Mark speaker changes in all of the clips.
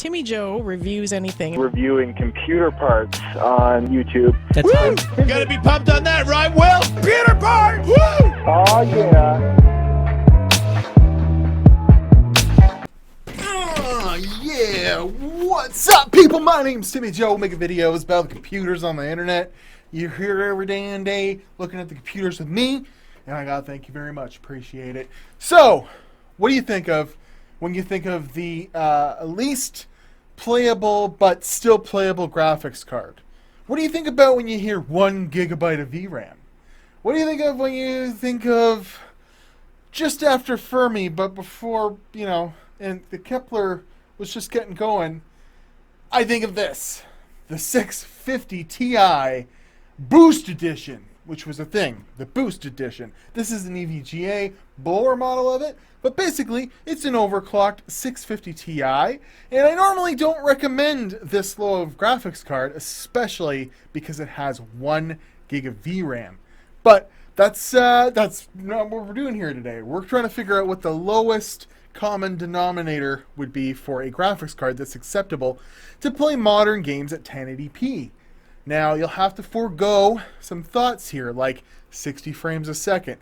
Speaker 1: Timmy Joe reviews anything.
Speaker 2: Reviewing computer parts on YouTube.
Speaker 3: That's
Speaker 4: Woo! Gotta be pumped on that, right, Will? Computer parts! Woo!
Speaker 2: Oh, yeah.
Speaker 4: Yeah, what's up, people? My name's Timmy Joe. Making videos about the computers on the internet. You're here every day and day looking at the computers with me, and I gotta thank you very much. Appreciate it. So, what do you think of when you think of the least playable but still playable graphics card? What do you think about when you hear 1 gigabyte of VRAM? What do you think of when you think of just after Fermi, but before, you know, and the Kepler was just getting going? I think of this, the 650 Ti Boost Edition, which was a thing, the Boost Edition. This is an EVGA blower model of it, but basically it's an overclocked 650 Ti, and I normally don't recommend this low of graphics card, especially because it has 1 gig of VRAM. But that's not what we're doing here today. We're trying to figure out what the lowest common denominator would be for a graphics card that's acceptable to play modern games at 1080p. Now, you'll have to forego some thoughts here, like 60 frames a second,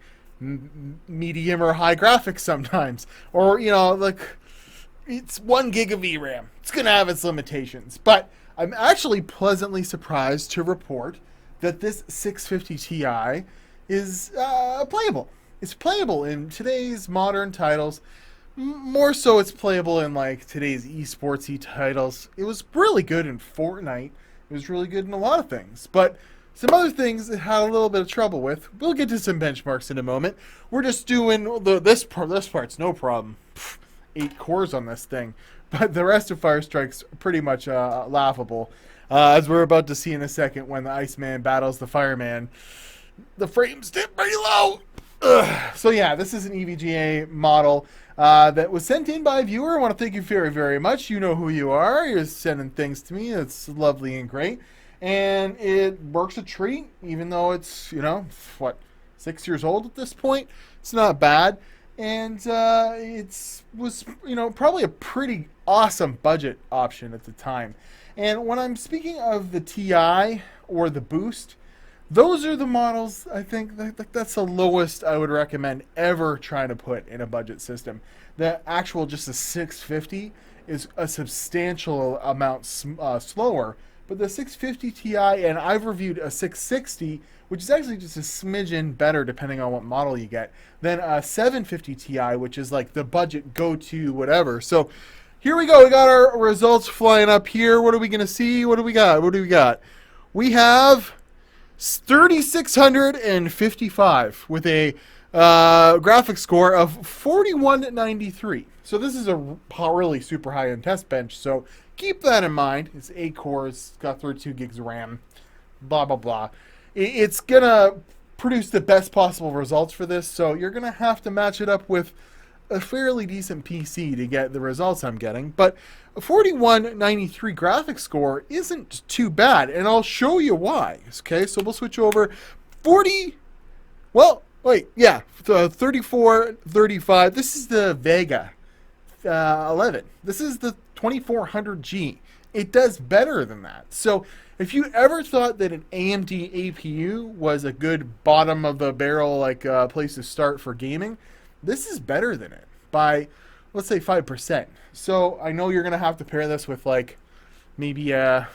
Speaker 4: medium or high graphics sometimes, or, you know, like, it's 1 gig of VRAM. It's going to have its limitations. But I'm actually pleasantly surprised to report that this 650 Ti is playable. It's playable in today's modern titles. More so, it's playable in like today's esportsy titles. It was really good in Fortnite. It was really good in a lot of things, but some other things it had a little bit of trouble with. We'll get to some benchmarks in a moment. We're just doing this part's no problem. 8 cores on this thing, but the rest of Firestrike's pretty much laughable. As we're about to see in a second, when the Iceman battles the Fireman, the frames dip pretty low. So yeah, this is an EVGA model that was sent in by a viewer. I want to thank you very, very much. You know who you are. You're sending things to me. It's lovely and great. And it works a treat, even though it's, you know, what, 6 years old at this point. It's not bad. And it was, you know, probably a pretty awesome budget option at the time. And when I'm speaking of the Ti or the Boost, those are the models, I think, that's the lowest I would recommend ever trying to put in a budget system. The actual, just a 650 is a substantial amount slower. But the 650 Ti, and I've reviewed a 660, which is actually just a smidgen better depending on what model you get, than a 750 Ti, which is like the budget go-to whatever. So here we go. We got our results flying up here. What are we going to see? What do we got? What do we got? We have 3,655 with a graphics score of 4193. So this is a really super high-end test bench. So keep that in mind. It's 8 cores, got 32 gigs of RAM, blah, blah, blah. It's going to produce the best possible results for this. So you're going to have to match it up with a fairly decent PC to get the results I'm getting. But a 4193 graphics score isn't too bad, and I'll show you why. Okay, so we'll switch over. 3435. This is the Vega 11. This is the 2400G. It does better than that. So if you ever thought that an AMD APU was a good bottom of the barrel like place to start for gaming, this is better than it by, let's say, 5%. So I know you're gonna have to pair this with like maybe a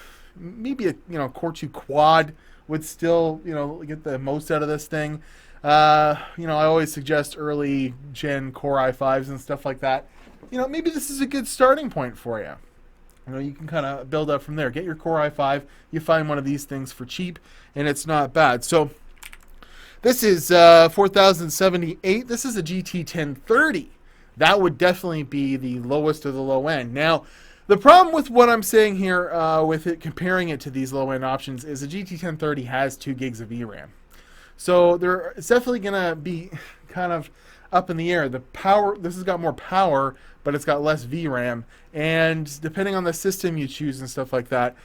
Speaker 4: Core 2 Quad would still, you know, get the most out of this thing. I always suggest early gen Core i5s and stuff like that. You know, maybe this is a good starting point for you. You know, you can kind of build up from there. Get your Core i5. You find one of these things for cheap, and it's not bad. So this is 4078. This is a GT 1030. That would definitely be the lowest of the low end. Now, the problem with what I'm saying here, with it comparing it to these low end options, is the GT 1030 has 2 gigs of VRAM. So it's definitely going to be kind of up in the air. The power, this has got more power, but it's got less VRAM. And depending on the system you choose and stuff like that,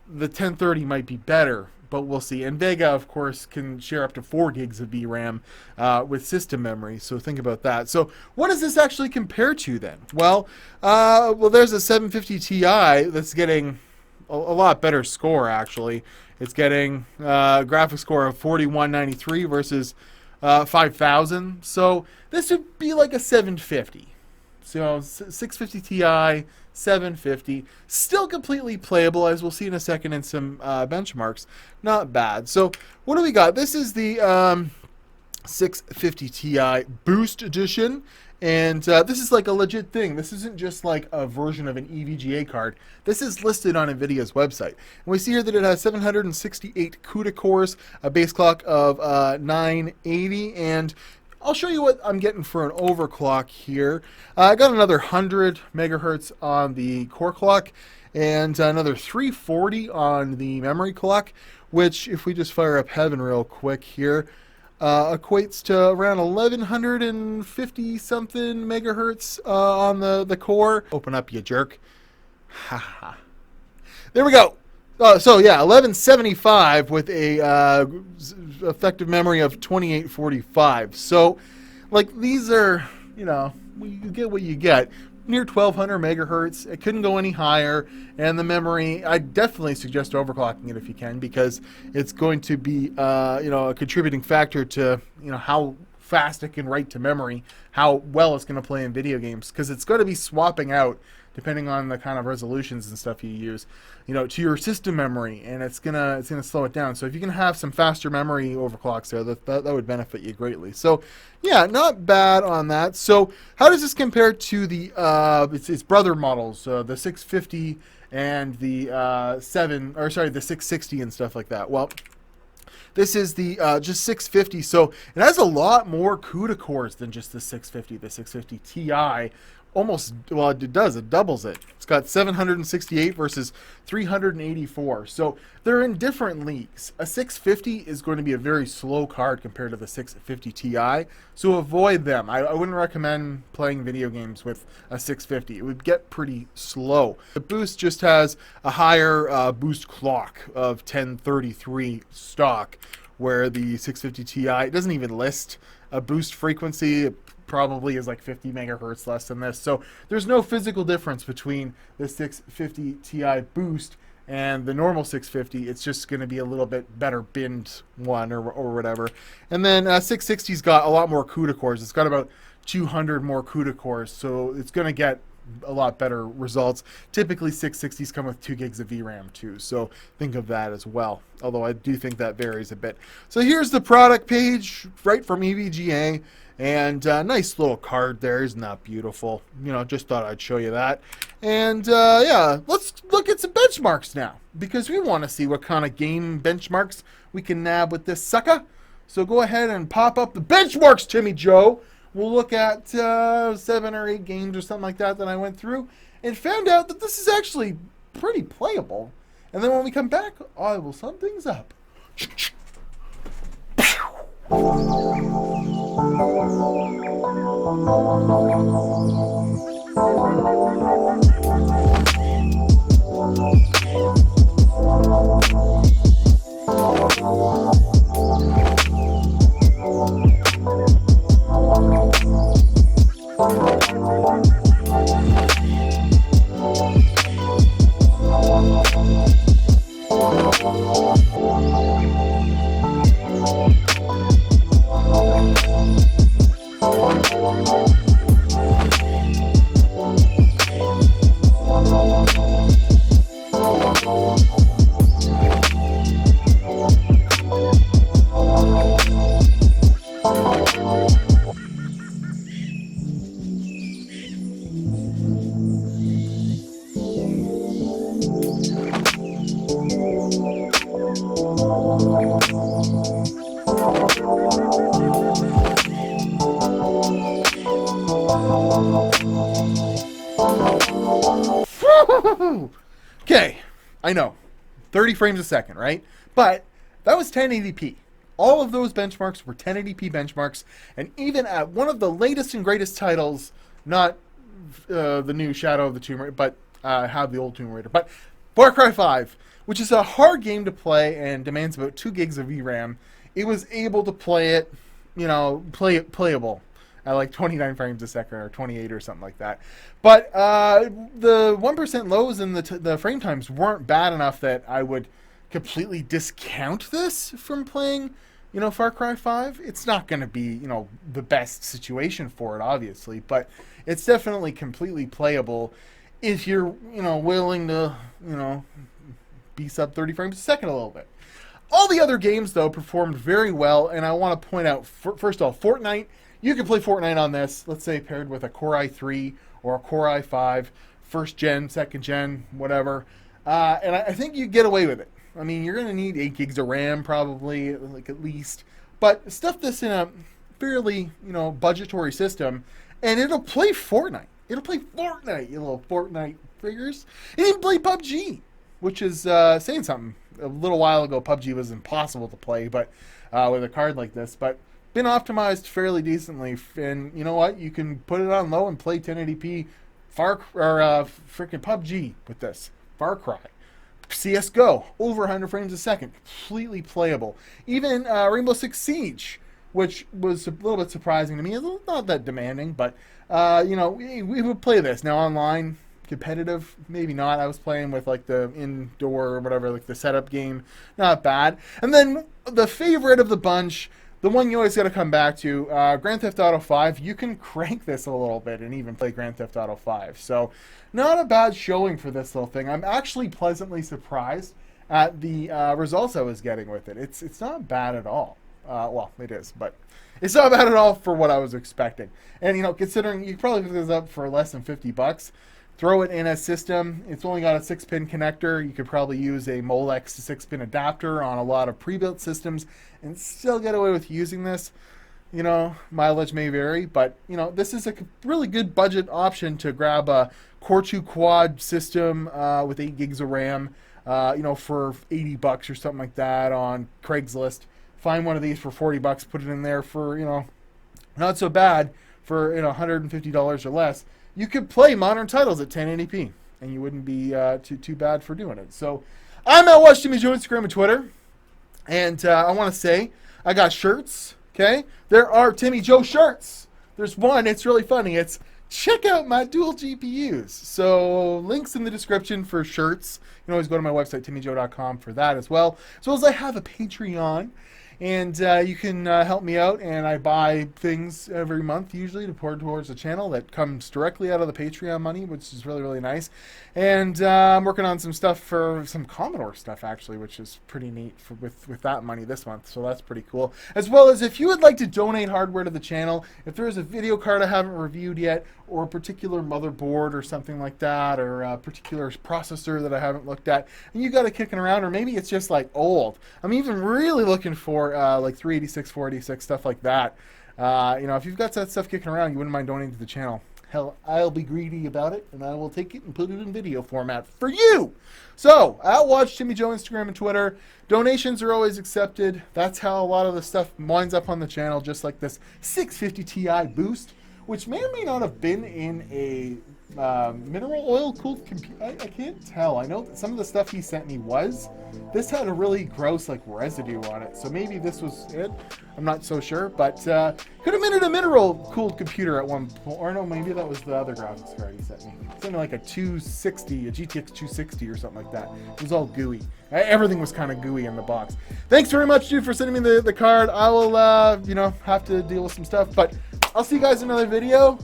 Speaker 4: the 1030 might be better. but we'll see. And Vega, of course, can share up to 4 gigs of VRAM with system memory, so think about that. So what does this actually compare to then? Well, there's a 750 Ti that's getting a lot better score, actually. It's getting a graphics score of 4193 versus 5000. So this would be like a 750. So 650 Ti, 750, still completely playable, as we'll see in a second in some benchmarks. Not bad. So what do we got? This is the 650 Ti Boost Edition, and this is like a legit thing. This isn't just like a version of an EVGA card. This is listed on NVIDIA's website. And we see here that it has 768 CUDA cores, a base clock of 980, and I'll show you what I'm getting for an overclock here. I got another 100 megahertz on the core clock and another 340 on the memory clock, which, if we just fire up Heaven real quick here, equates to around 1150 something megahertz on the core. Open up, you jerk. Ha. There we go. So yeah, 1175 with a effective memory of 2845. So, like, these are, you know, you get what you get. Near 1200 megahertz. It couldn't go any higher. And the memory, I definitely suggest overclocking it if you can, because it's going to be, a contributing factor to, how fast it can write to memory, how well it's going to play in video games, because it's going to be swapping out, depending on the kind of resolutions and stuff you use, to your system memory, and it's gonna slow it down. So if you can have some faster memory overclocks there, that would benefit you greatly. So yeah, not bad on that. So how does this compare to the its brother models, the 650 and the the 660 and stuff like that? Well, this is the just 650, so it has a lot more CUDA cores than just the 650. The 650 Ti it doubles it. It's got 768 versus 384. So they're in different leagues. A 650 is going to be a very slow card compared to the 650 Ti, so avoid them. I wouldn't recommend playing video games with a 650. It would get pretty slow. The Boost just has a higher boost clock of 1033 stock, where the 650 Ti doesn't even list a boost frequency. It probably is like 50 megahertz less than this. So there's no physical difference between the 650 Ti Boost and the normal 650. It's just going to be a little bit better binned one or whatever. And then 660's got a lot more CUDA cores. It's got about 200 more CUDA cores, so it's going to get a lot better results. Typically 660s come with 2 gigs of VRAM too, so think of that as well, although I do think that varies a bit. So here's the product page right from EVGA, and nice little card there. Isn't that beautiful? Just thought I'd show you that. And yeah, let's look at some benchmarks now, because we want to see what kind of game benchmarks we can nab with this sucker. So go ahead and pop up the benchmarks, Timmy Joe. We'll look at 7 or 8 games or something like that I went through, and found out that this is actually pretty playable. And then when we come back, I will sum things up. Okay, I know, 30 frames a second, right? But that was 1080p. All of those benchmarks were 1080p benchmarks, and even at one of the latest and greatest titles, not the new Shadow of the Tomb Raider, but have the old Tomb Raider, but Far Cry 5, which is a hard game to play and demands about 2 gigs of VRAM, it was able to play it, you know, playable at like 29 frames a second or 28 or something like that. But the 1% lows and the frame times weren't bad enough that I would completely discount this from playing, you know, Far Cry 5. It's not going to be, you know, the best situation for it, obviously, but it's definitely completely playable if you're, you know, willing to, you know, be sub 30 frames a second a little bit. All the other games, though, performed very well, and I want to point out, first of all, Fortnite. You can play Fortnite on this, let's say paired with a Core i3 or a Core i5, first gen, second gen, whatever, and I think you get away with it. I mean, you're going to need 8 gigs of RAM probably, like at least, but stuff this in a fairly, you know, budgetary system, and it'll play Fortnite. It'll play Fortnite, you little Fortnite figures. It even play PUBG, which is saying something. A little while ago, PUBG was impossible to play, but with a card like this, but been optimized fairly decently, and you know what? You can put it on low and play 1080p freaking PUBG with this. Far Cry. CSGO, over 100 frames a second, completely playable. Even Rainbow Six Siege, which was a little bit surprising to me. It's not that demanding, but you know, we would play this. Now online, competitive, maybe not. I was playing with like the indoor or whatever, like the setup game, not bad. And then the favorite of the bunch, the one you always got to come back to, Grand Theft Auto 5. You can crank this a little bit and even play Grand Theft Auto 5. So not a bad showing for this little thing. I'm actually pleasantly surprised at the results I was getting with it. It's not bad at all. Well, it is, but it's not bad at all for what I was expecting. And, you know, considering you probably pick this up for less than $50, throw it in a system. It's only got a 6-pin connector. You could probably use a Molex 6-pin adapter on a lot of pre-built systems and still get away with using this. You know, mileage may vary, but, you know, this is a really good budget option to grab a Core 2 quad system with 8 gigs of RAM, you know, for $80 or something like that on Craigslist. Find one of these for $40, put it in there for, you know, not so bad for, you know, $150 or less. You could play modern titles at 1080p, and you wouldn't be too bad for doing it. So I'm at Watch Timmy Joe Instagram and Twitter, and I want to say I got shirts. Okay, there are Timmy Joe shirts. There's one. It's really funny. It's check out my dual GPUs. So links in the description for shirts. You can always go to my website timmyjoe.com for that as well. As well as I have a Patreon. And you can help me out, and I buy things every month usually to pour towards the channel that comes directly out of the Patreon money, which is really, really nice. And I'm working on some stuff for some Commodore stuff, actually, which is pretty neat with that money this month, so that's pretty cool. As well as if you would like to donate hardware to the channel, if there is a video card I haven't reviewed yet, or a particular motherboard or something like that, or a particular processor that I haven't looked at, and you got it kicking around, or maybe it's just like old. I'm even really looking for like 386, 486, stuff like that. You know, if you've got that stuff kicking around, you wouldn't mind donating to the channel. Hell, I'll be greedy about it, and I will take it and put it in video format for you. So, at Watch Timmy Joe Instagram and Twitter. Donations are always accepted. That's how a lot of the stuff winds up on the channel, just like this 650 Ti boost, which may or may not have been in a mineral oil cooled computer. I can't tell. I know that some of the stuff he sent me was. This had a really gross like residue on it, so maybe this was it. I'm not so sure, but could have been in a mineral cooled computer at one point. Or no, maybe that was the other graphics card he sent me. Something like a 260, a GTX 260 or something like that. It was all gooey. Everything was kind of gooey in the box. Thanks very much, dude, for sending me the card. I will, you know, have to deal with some stuff, but I'll see you guys in another video.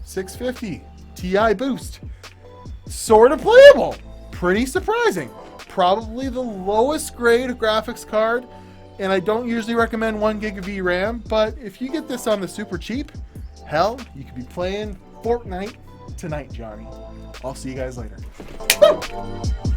Speaker 4: 650 Ti boost. Sort of playable. Pretty surprising. Probably the lowest grade graphics card, and I don't usually recommend 1 gig of VRAM, but if you get this on the super cheap, hell, you could be playing Fortnite tonight, Johnny. I'll see you guys later. Woo!